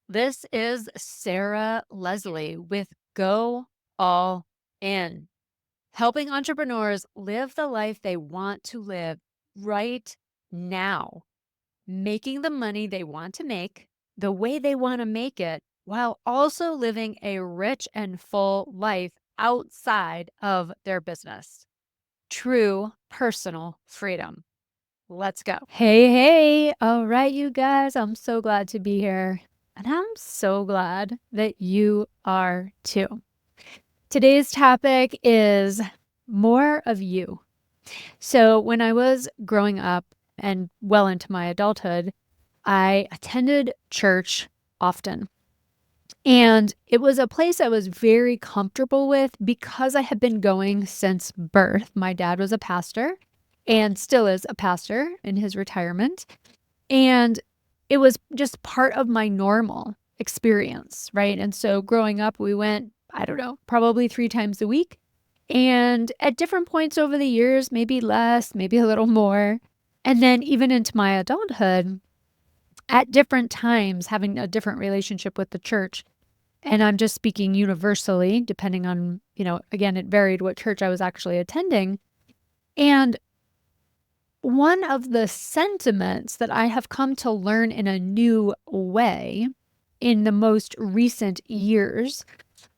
This is Sarah Leslie with Go All In, helping entrepreneurs live the life they want to live right now, making the money they want to make the way they want to make it, while also living a rich and full life outside of their business. True personal freedom. Let's go. Hey, hey. All right, you guys. I'm so glad to be here. And I'm so glad that you are too. Today's topic is more of you. So, when I was growing up and well into my adulthood, I attended church often. And it was a place I was very comfortable with because I had been going since birth. My dad was a pastor and still is a pastor in his retirement. And it was just part of my normal experience, right? And so growing up, we went, I don't know, probably 3 times a week. And at different points over the years, maybe less, maybe a little more. And then even into my adulthood, at different times, having a different relationship with the church. And I'm just speaking universally, depending on, again, it varied what church I was actually attending. And one of the sentiments that I have come to learn in a new way in the most recent years,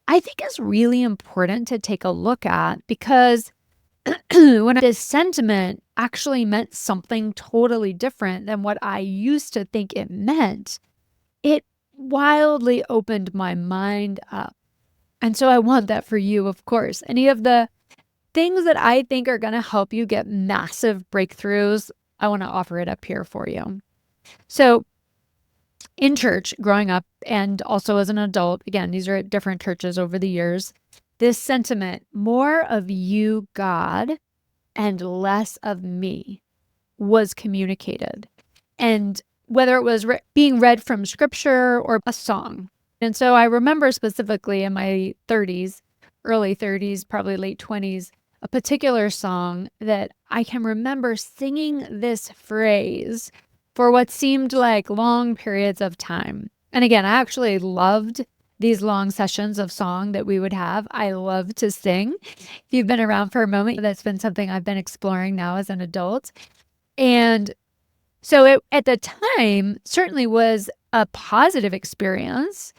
I think is really important to take a look at because when this sentiment actually meant something totally different than what I used to think it meant, it wildly opened my mind up. And so I want that for you, of course. Any of the things that I think are going to help you get massive breakthroughs, I want to offer it up here for you. So in church growing up and also as an adult, again, these are at different churches over the years, this sentiment, more of you, God, and less of me, was communicated. And whether it was being read from scripture or a song. And so I remember specifically in my 30s, early 30s, probably late 20s, a particular song that I can remember singing this phrase for what seemed like long periods of time. And again, I actually loved these long sessions of song that we would have. I love to sing. If you've been around for a moment, that's been something I've been exploring now as an adult. And so it, at the time, certainly was a positive experience.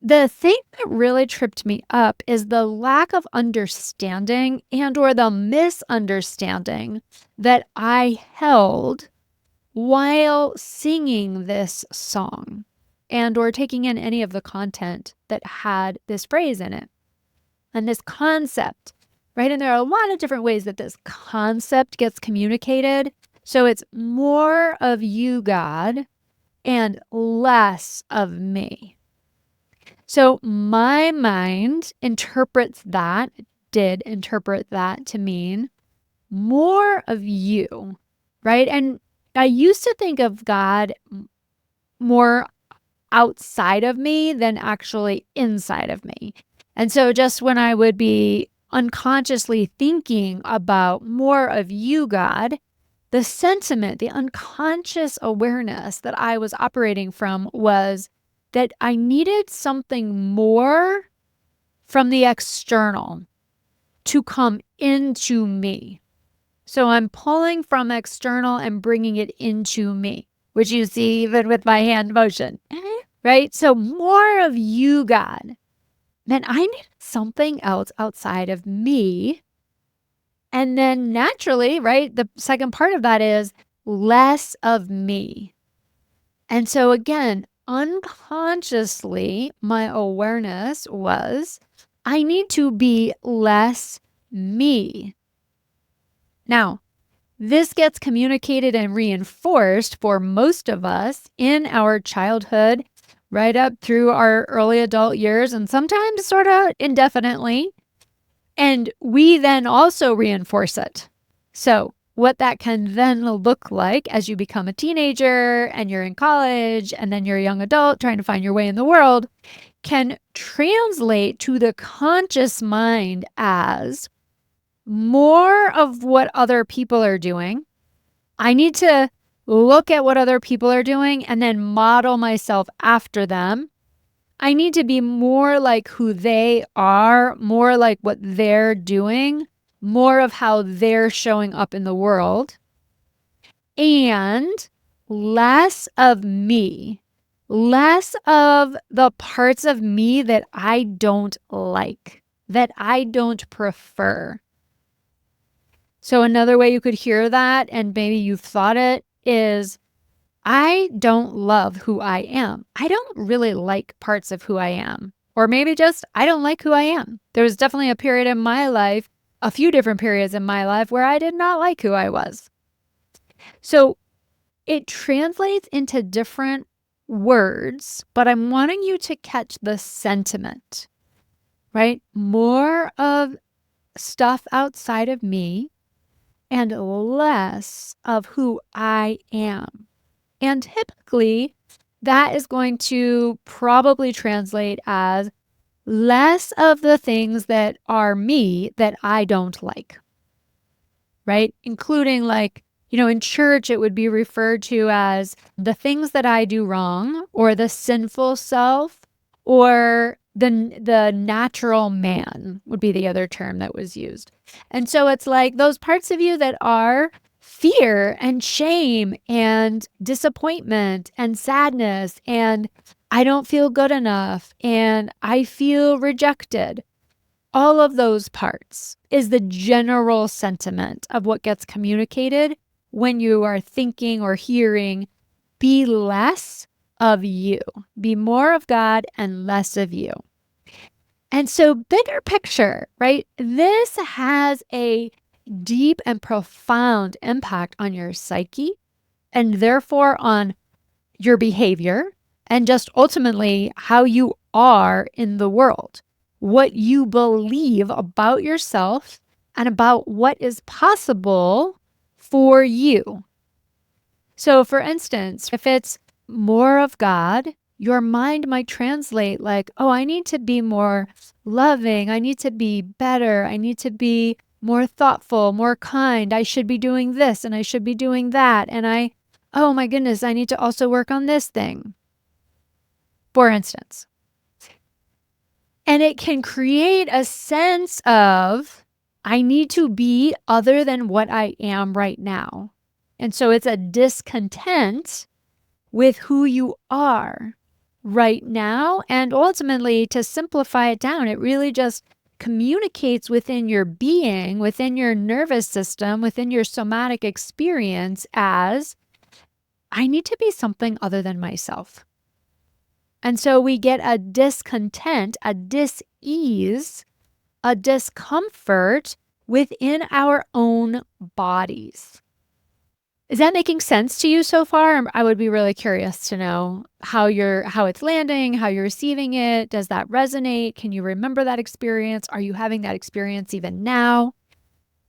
The thing that really tripped me up is the lack of understanding and or the misunderstanding that I held while singing this song and or taking in any of the content that had this phrase in it and this concept, right? And there are a lot of different ways that this concept gets communicated. So it's more of you, God, and less of me. So my mind did interpret that to mean more of you, right? And I used to think of God more outside of me than actually inside of me. And so just when I would be unconsciously thinking about more of you, God, the sentiment, the unconscious awareness that I was operating from was that I needed something more from the external to come into me. So I'm pulling from external and bringing it into me, which you see even with my hand motion, right? So more of you, God. Then I needed something else outside of me. And then naturally, right, the second part of that is less of me. And so again, unconsciously, my awareness was I need to be less me. Now, this gets communicated and reinforced for most of us in our childhood, right up through our early adult years, and sometimes sort of indefinitely. And we then also reinforce it. So what that can then look like as you become a teenager and you're in college and then you're a young adult trying to find your way in the world can translate to the conscious mind as more of what other people are doing. I need to look at what other people are doing and then model myself after them I need to be more like who they are, more like what they're doing, more of how they're showing up in the world, and less of me, less of the parts of me that I don't like, that I don't prefer. So another way you could hear that, and maybe you've thought it, is I don't love who I am. I don't really like parts of who I am. Or maybe just I don't like who I am. There was definitely a period in my life, a few different periods in my life where I did not like who I was. So it translates into different words, but I'm wanting you to catch the sentiment, right? More of stuff outside of me and less of who I am. And typically, that is going to probably translate as less of the things that are me that I don't like, right? Including, like, in church, it would be referred to as the things that I do wrong, or the sinful self, or the natural man would be the other term that was used. And so it's like those parts of you that are fear and shame and disappointment and sadness and I don't feel good enough and I feel rejected. All of those parts is the general sentiment of what gets communicated when you are thinking or hearing, be less of you, be more of God and less of you. And so, bigger picture, right? This has a deep and profound impact on your psyche and therefore on your behavior and just ultimately how you are in the world, what you believe about yourself and about what is possible for you. So, for instance, if it's more of God, your mind might translate like, oh, I need to be more loving. I need to be better. I need to be more thoughtful, more kind. I should be doing this and I should be doing that. And oh my goodness, I need to also work on this thing, for instance. And it can create a sense of, I need to be other than what I am right now. And so it's a discontent with who you are right now. And ultimately, to simplify it down, it really just communicates within your being, within your nervous system, within your somatic experience as, I need to be something other than myself. And so we get a discontent, a dis-ease, a discomfort within our own bodies. Is that making sense to you so far? I would be really curious to know how it's landing, how you're receiving it. Does that resonate? Can you remember that experience? Are you having that experience even now?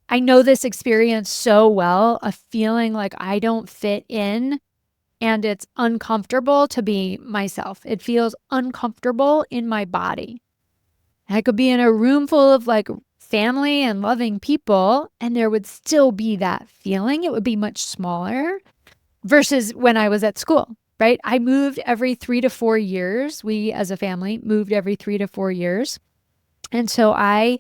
I know this experience so well, of feeling like I don't fit in and it's uncomfortable to be myself. It feels uncomfortable in my body. I could be in a room full of like family and loving people, and there would still be that feeling. It would be much smaller versus when I was at school, right? I moved every 3 to 4 years. We as a family moved every 3 to 4 years. And so I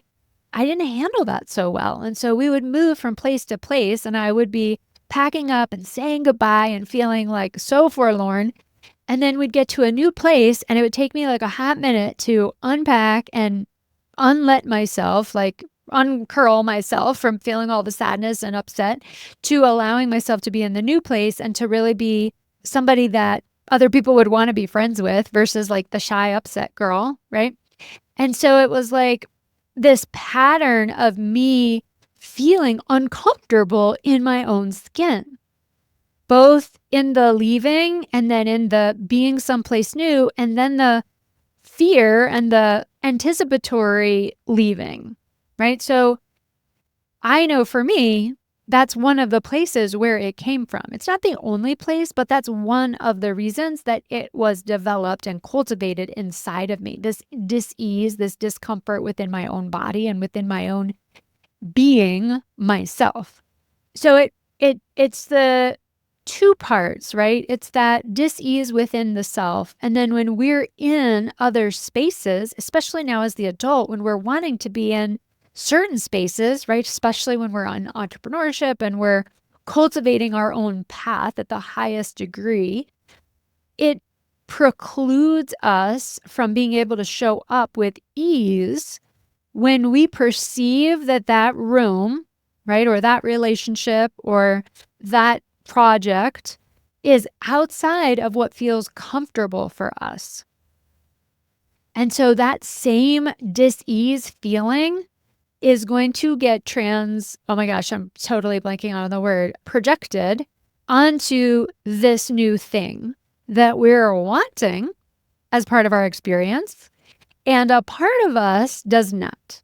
didn't handle that so well. And so we would move from place to place and I would be packing up and saying goodbye and feeling like so forlorn. And then we'd get to a new place and it would take me like a hot minute to unpack and unlet myself, like uncurl myself from feeling all the sadness and upset, to allowing myself to be in the new place and to really be somebody that other people would want to be friends with versus like the shy, upset girl, right? And so it was like this pattern of me feeling uncomfortable in my own skin, both in the leaving and then in the being someplace new, and then the fear and the anticipatory leaving, right? So I know for me, that's one of the places where it came from. It's not the only place, but that's one of the reasons that it was developed and cultivated inside of me. This dis-ease, this discomfort within my own body and within my own being myself. So it's the two parts, right? It's that dis-ease within the self. And then when we're in other spaces, especially now as the adult, when we're wanting to be in certain spaces, right? Especially when we're on entrepreneurship and we're cultivating our own path at the highest degree, it precludes us from being able to show up with ease when we perceive that that room, right, or that relationship or that project is outside of what feels comfortable for us. And so that same dis-ease feeling is going to get oh my gosh, I'm totally blanking on the word, projected onto this new thing that we're wanting as part of our experience. And a part of us does not.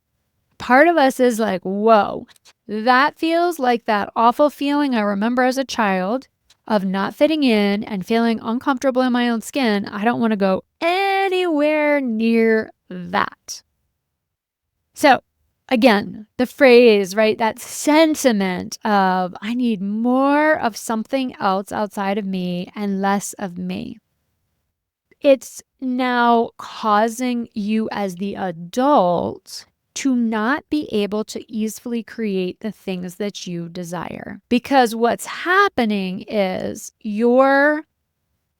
Part of us is like, whoa, that feels like that awful feeling I remember as a child of not fitting in and feeling uncomfortable in my own skin. I don't want to go anywhere near that. So again, the phrase, right? That sentiment of I need more of something else outside of me and less of me. It's now causing you as the adult to not be able to easily create the things that you desire. Because what's happening is you're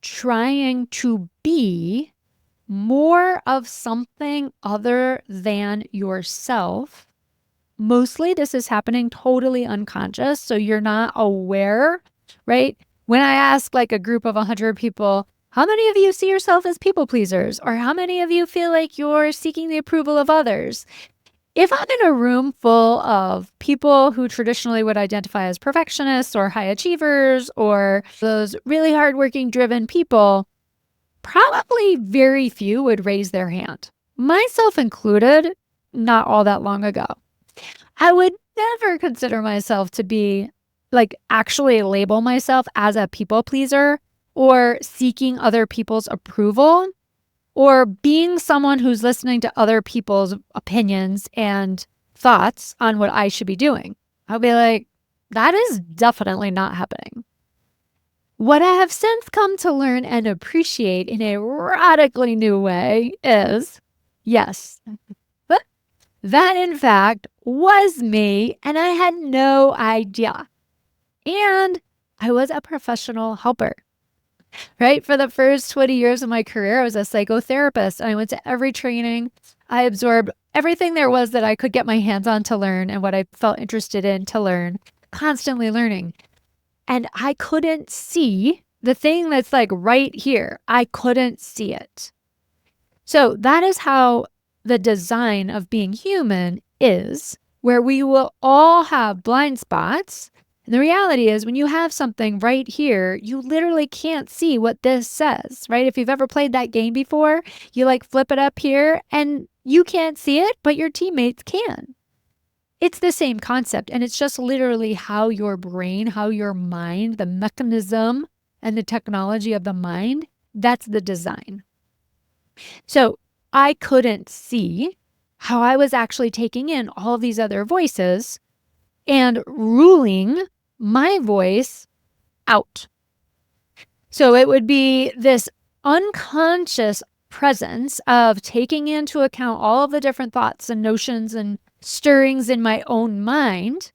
trying to be more of something other than yourself. Mostly this is happening totally unconscious, so you're not aware, right? When I ask like a group of 100 people, how many of you see yourself as people pleasers? Or how many of you feel like you're seeking the approval of others? If I'm in a room full of people who traditionally would identify as perfectionists or high achievers or those really hardworking, driven people, probably very few would raise their hand, myself included, not all that long ago. I would never consider myself to be like actually label myself as a people pleaser or seeking other people's approval or being someone who's listening to other people's opinions and thoughts on what I should be doing. I'll be like, that is definitely not happening. What I have since come to learn and appreciate in a radically new way is, yes, but that in fact was me and I had no idea. And I was a professional helper, right? For the first 20 years of my career, I was a psychotherapist. I went to every training. I absorbed everything there was that I could get my hands on to learn and what I felt interested in to learn, constantly learning. And I couldn't see the thing that's like right here. I couldn't see it. So that is how the design of being human is, where we will all have blind spots. And the reality is when you have something right here, you literally can't see what this says, right? If you've ever played that game before, you like flip it up here and you can't see it, but your teammates can. It's the same concept, and it's just literally how your brain, how your mind, the mechanism and the technology of the mind, that's the design. So I couldn't see how I was actually taking in all of these other voices and ruling my voice out. So it would be this unconscious presence of taking into account all of the different thoughts and notions and stirrings in my own mind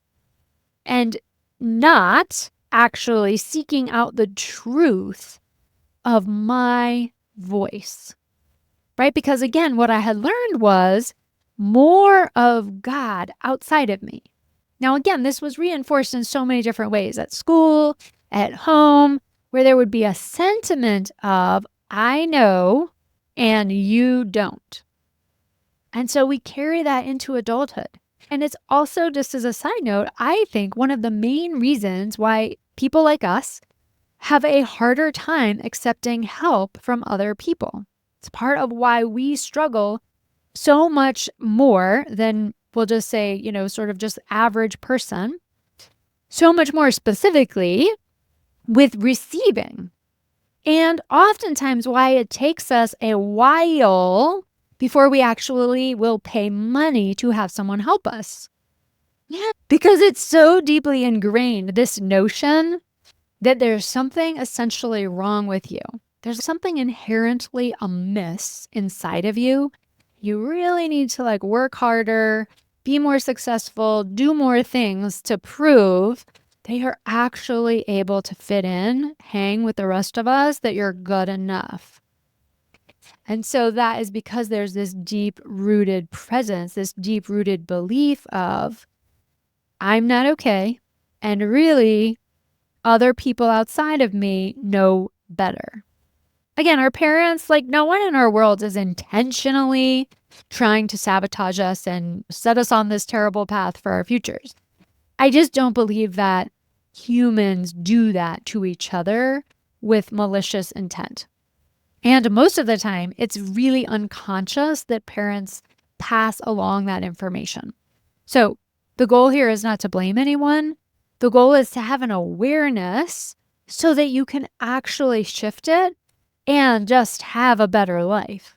and not actually seeking out the truth of my voice, right? Because again, what I had learned was more of God outside of me. Now, again, this was reinforced in so many different ways at school, at home, where there would be a sentiment of, I know and you don't. And so we carry that into adulthood. And it's also, just as a side note, I think one of the main reasons why people like us have a harder time accepting help from other people. It's part of why we struggle so much more than, we'll just say, sort of just average person, so much more specifically with receiving. And oftentimes why it takes us a while before we actually will pay money to have someone help us. Yeah, because it's so deeply ingrained, this notion that there's something essentially wrong with you. There's something inherently amiss inside of you. You really need to like work harder, be more successful, do more things to prove that you're actually able to fit in, hang with the rest of us, that you're good enough. And so that is because there's this deep rooted presence, this deep rooted belief of, I'm not okay. And really, other people outside of me know better. Again, our parents, like no one in our world is intentionally trying to sabotage us and set us on this terrible path for our futures. I just don't believe that humans do that to each other with malicious intent. And most of the time, it's really unconscious that parents pass along that information. So the goal here is not to blame anyone. The goal is to have an awareness so that you can actually shift it and just have a better life.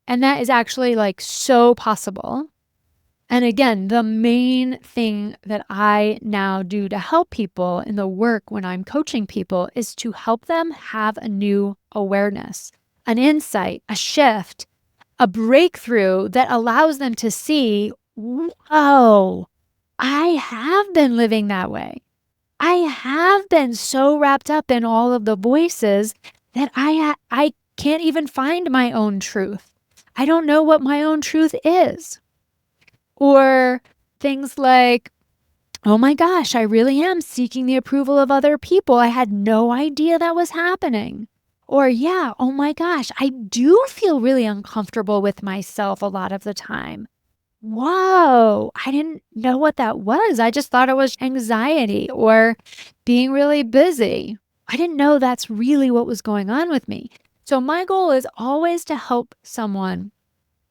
And that is actually like so possible. And again, the main thing that I now do to help people in the work when I'm coaching people is to help them have a new awareness, an insight, a shift, a breakthrough that allows them to see, whoa, I have been living that way. I have been so wrapped up in all of the voices that I can't even find my own truth. I don't know what my own truth is. Or things like, oh my gosh, I really am seeking the approval of other people. I had no idea that was happening. Or yeah, oh my gosh, I do feel really uncomfortable with myself a lot of the time. Whoa, I didn't know what that was. I just thought it was anxiety or being really busy. I didn't know that's really what was going on with me. So my goal is always to help someone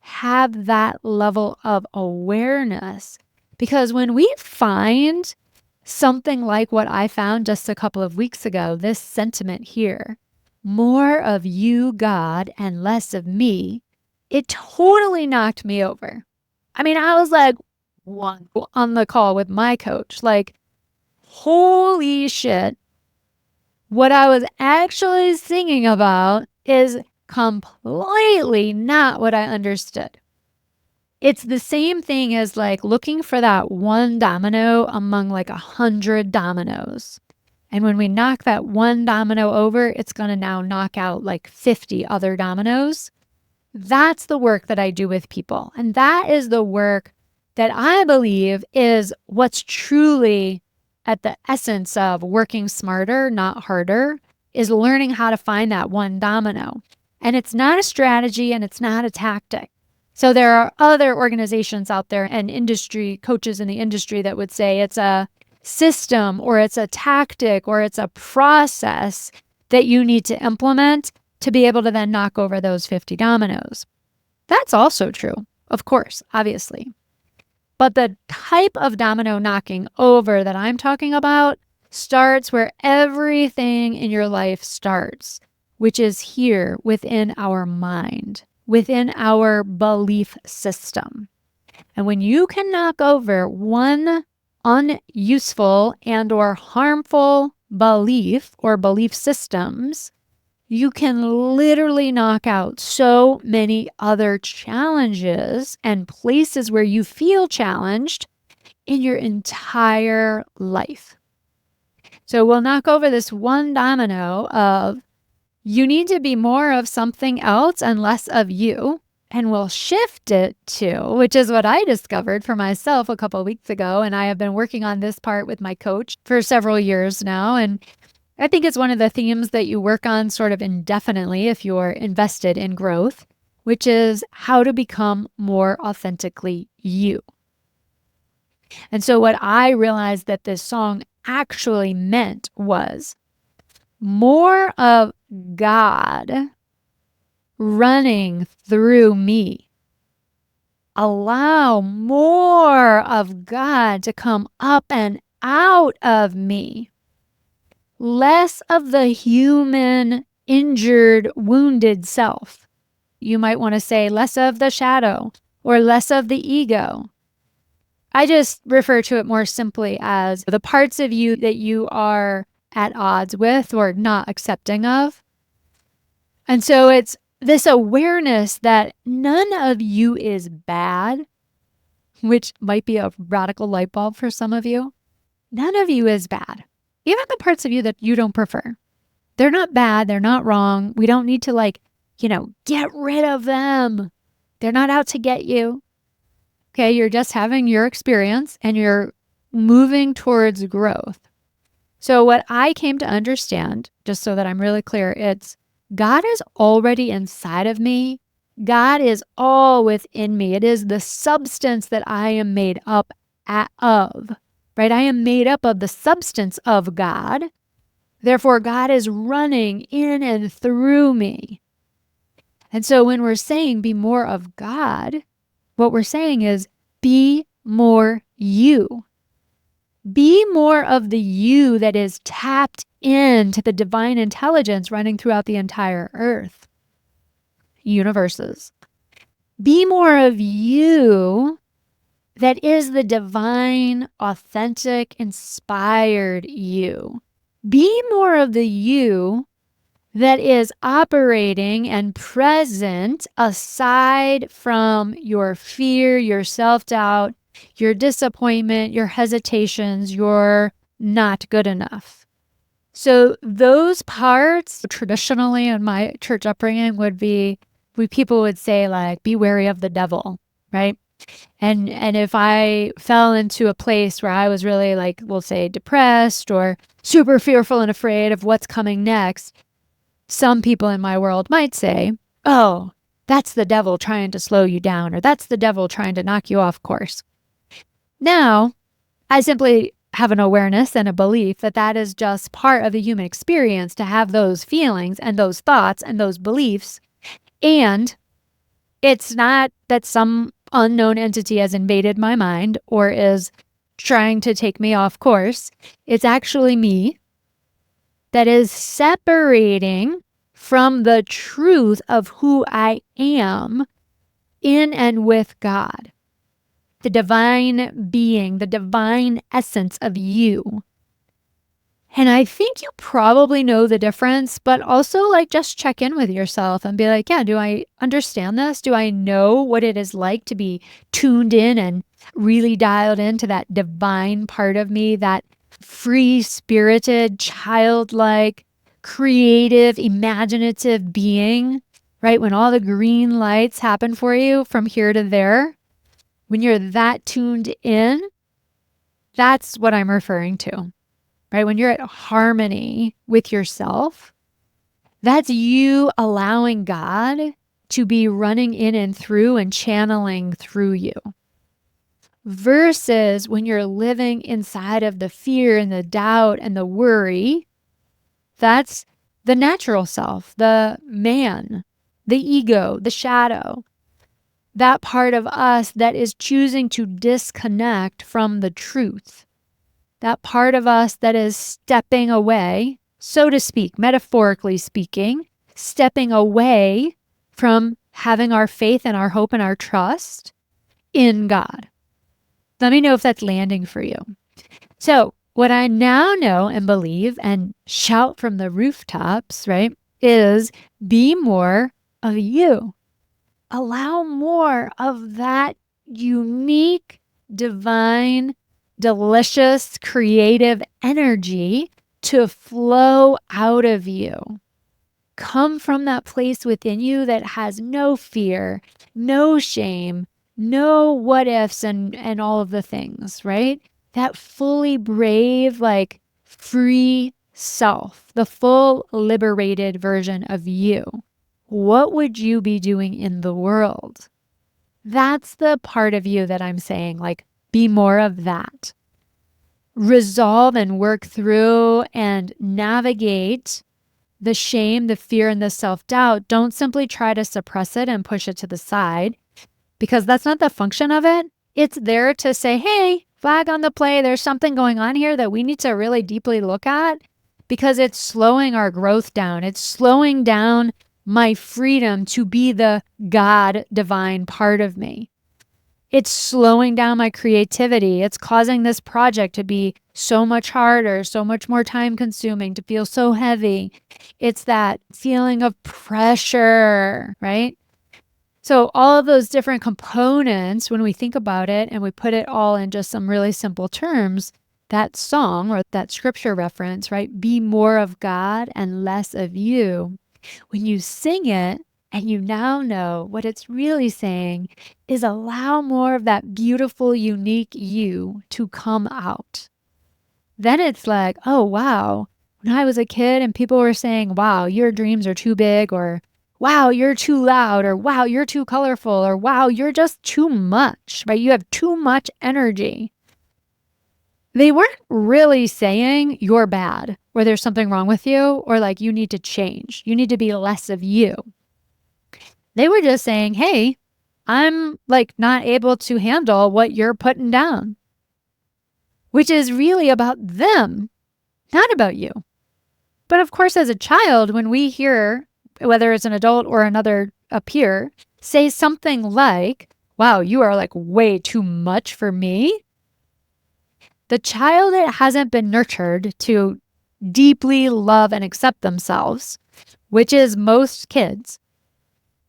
have that level of awareness. Because when we find something like what I found just a couple of weeks ago, this sentiment here, more of you, God, and less of me, it totally knocked me over. I mean, I was like on the call with my coach, like, holy shit. What I was actually singing about is completely not what I understood. It's the same thing as like looking for that one domino among like 100 dominoes. And when we knock that one domino over, it's going to now knock out like 50 other dominoes. That's the work that I do with people. And that is the work that I believe is what's truly at the essence of working smarter, not harder, is learning how to find that one domino. And it's not a strategy and it's not a tactic. So there are other organizations out there and industry coaches in the industry that would say it's a system or it's a tactic or it's a process that you need to implement to be able to then knock over those 50 dominoes. That's also true, of course, obviously. But the type of domino knocking over that I'm talking about starts where everything in your life starts, which is here within our mind, within our belief system. And when you can knock over one unuseful and or harmful belief or belief systems, you can literally knock out so many other challenges and places where you feel challenged in your entire life. So we'll knock over this one domino of you need to be more of something else and less of you. And we'll shift it to, which is what I discovered for myself a couple of weeks ago. And I have been working on this part with my coach for several years now. And I think it's one of the themes that you work on sort of indefinitely if you're invested in growth, which is how to become more authentically you. And so what I realized that this song actually meant was more of God running through me. Allow more of God to come up and out of me. Less of the human, injured, wounded self. You might want to say less of the shadow or less of the ego. I just refer to it more simply as the parts of you that you are at odds with or not accepting of. And so it's this awareness that none of you is bad, which might be a radical light bulb for some of you. None of you is bad. Even the parts of you that you don't prefer. They're not bad. They're not wrong. We don't need to get rid of them. They're not out to get you. Okay, you're just having your experience and you're moving towards growth. So what I came to understand, just so that I'm really clear, it's God is already inside of me. God is all within me. It is the substance that I am made up of, right? I am made up of the substance of God. Therefore, God is running in and through me. And so when we're saying be more of God, what we're saying is be more you. Be more of the you that is tapped into the divine intelligence running throughout the entire earth, universes. Be more of you that is the divine, authentic, inspired you. Be more of the you that is operating and present aside from your fear, your self-doubt, your disappointment, your hesitations, your not good enough. So those parts traditionally in my church upbringing would be, people would say like, be wary of the devil, right? And if I fell into a place where I was really like, we'll say depressed or super fearful and afraid of what's coming next, some people in my world might say, oh, that's the devil trying to slow you down, or that's the devil trying to knock you off course. Now, I simply have an awareness and a belief that that is just part of the human experience to have those feelings and those thoughts and those beliefs. And it's not that some unknown entity has invaded my mind or is trying to take me off course. It's actually me that is separating from the truth of who I am in and with God, the divine being, the divine essence of you. And I think you probably know the difference, but also like just check in with yourself and be like, yeah, do I understand this? Do I know what it is like to be tuned in and really dialed into that divine part of me, that free-spirited, childlike, creative, imaginative being, right? When all the green lights happen for you from here to there, when you're that tuned in, that's what I'm referring to, right? When you're at harmony with yourself, that's you allowing God to be running in and through and channeling through you. Versus when you're living inside of the fear and the doubt and the worry, that's the natural self, the man, the ego, the shadow, that part of us that is choosing to disconnect from the truth, that part of us that is stepping away, so to speak, metaphorically speaking, stepping away from having our faith and our hope and our trust in God. Let me know if that's landing for you. So what I now know and believe and shout from the rooftops, right, is be more of you. Allow more of that unique, divine, delicious, creative energy to flow out of you. Come from that place within you that has no fear, no shame, no what ifs and all of the things, right? That fully brave, like free self, the full liberated version of you. What would you be doing in the world? That's the part of you that I'm saying, like, be more of that. Resolve and work through and navigate the shame, the fear, and the self-doubt. Don't simply try to suppress it and push it to the side, because that's not the function of it. It's there to say, hey, flag on the play. There's something going on here that we need to really deeply look at, because it's slowing our growth down. It's slowing down my freedom to be the God divine part of me. It's slowing down my creativity. It's causing this project to be so much harder, so much more time consuming, to feel so heavy. It's that feeling of pressure, right? So all of those different components, when we think about it and we put it all in just some really simple terms, that song or that scripture reference, right? Be more of God and less of you. When you sing it and you now know what it's really saying is allow more of that beautiful, unique you to come out. Then it's like, oh, wow. When I was a kid and people were saying, wow, your dreams are too big, or wow, you're too loud, or wow, you're too colorful, or wow, you're just too much, right? You have too much energy. They weren't really saying you're bad or there's something wrong with you or like you need to change. You need to be less of you. They were just saying, hey, I'm like not able to handle what you're putting down, which is really about them, not about you. But of course, as a child, when we hear, whether it's an adult or a peer, say something like, wow, you are like way too much for me. The child that hasn't been nurtured to deeply love and accept themselves, which is most kids,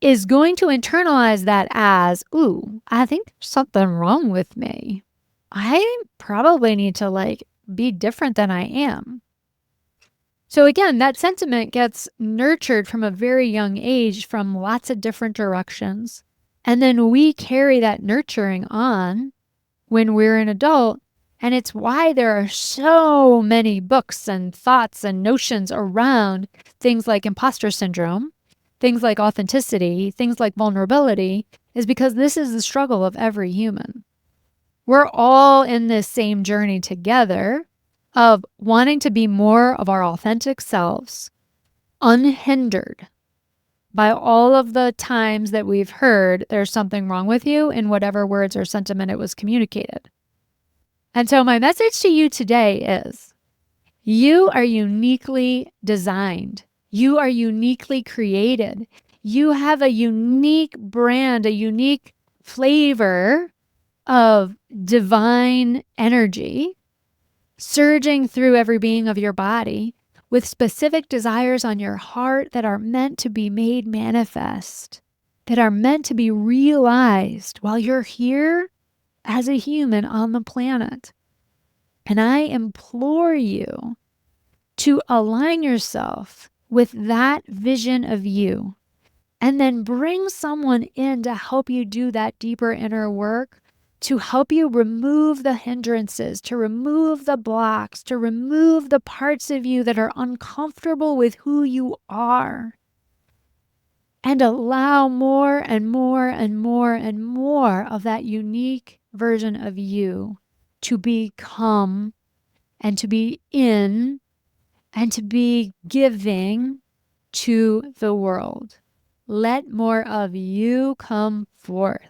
is going to internalize that as, ooh, I think there's something wrong with me. I probably need to like be different than I am. So again, that sentiment gets nurtured from a very young age from lots of different directions. And then we carry that nurturing on when we're an adult. And it's why there are so many books and thoughts and notions around things like imposter syndrome, things like authenticity, things like vulnerability, is because this is the struggle of every human. We're all in this same journey together of wanting to be more of our authentic selves, unhindered by all of the times that we've heard there's something wrong with you in whatever words or sentiment it was communicated. And so my message to you today is you are uniquely designed. You are uniquely created. You have a unique brand, a unique flavor of divine energy surging through every being of your body with specific desires on your heart that are meant to be made manifest, that are meant to be realized while you're here as a human on the planet. And I implore you to align yourself with that vision of you and then bring someone in to help you do that deeper inner work, to help you remove the hindrances, to remove the blocks, to remove the parts of you that are uncomfortable with who you are, and allow more and more and more and more of that unique version of you to become and to be in and to be giving to the world. Let more of you come forth,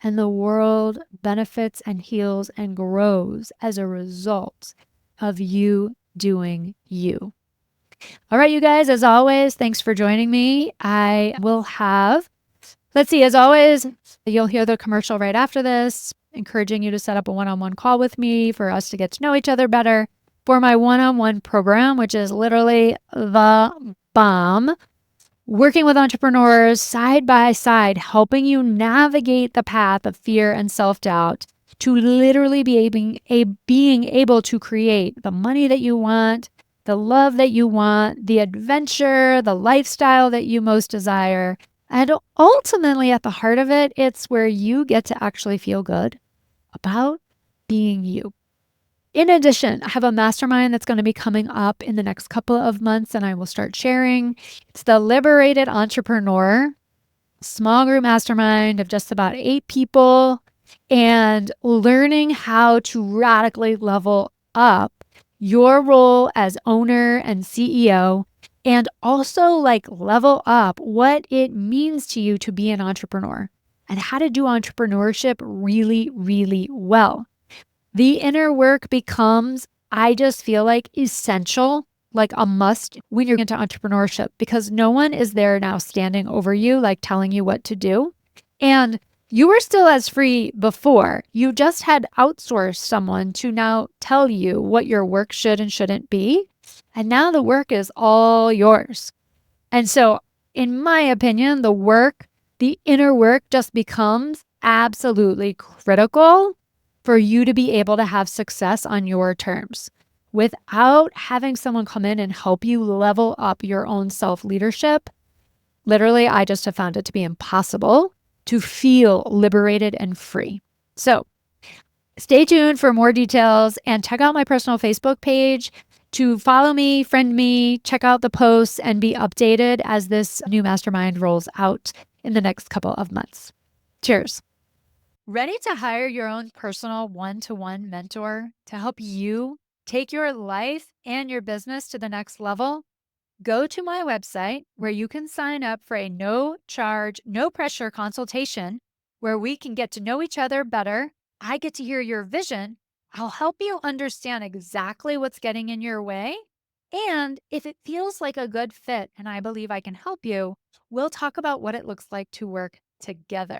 and the world benefits and heals and grows as a result of you doing you. All right, you guys, as always, thanks for joining me. I will have, as always, you'll hear the commercial right after this, encouraging you to set up a one-on-one call with me for us to get to know each other better for my one-on-one program, which is literally the bomb. Working with entrepreneurs side by side, helping you navigate the path of fear and self-doubt to literally being able to create the money that you want, the love that you want, the adventure, the lifestyle that you most desire. And ultimately, at the heart of it, it's where you get to actually feel good about being you. In addition, I have a mastermind that's going to be coming up in the next couple of months, and I will start sharing. It's the Liberated Entrepreneur small group mastermind of just about 8 people, and learning how to radically level up your role as owner and CEO, and also like level up what it means to you to be an entrepreneur and how to do entrepreneurship really, really well. The inner work becomes, I just feel like, essential, like a must when you're into entrepreneurship, because no one is there now standing over you, like telling you what to do. And You were still as free before. You just had outsourced someone to now tell you what your work should and shouldn't be. And now the work is all yours. And so, in my opinion, the inner work just becomes absolutely critical for you to be able to have success on your terms. Without having someone come in and help you level up your own self leadership, literally, I just have found it to be impossible to feel liberated and free. So, stay tuned for more details and check out my personal Facebook page to follow me, friend me, check out the posts, and be updated as this new mastermind rolls out in the next couple of months. Cheers. Ready to hire your own personal one-to-one mentor to help you take your life and your business to the next level? Go to my website where you can sign up for a no charge, no pressure consultation where we can get to know each other better. I get to hear your vision. I'll help you understand exactly what's getting in your way. And if it feels like a good fit and I believe I can help you, we'll talk about what it looks like to work together.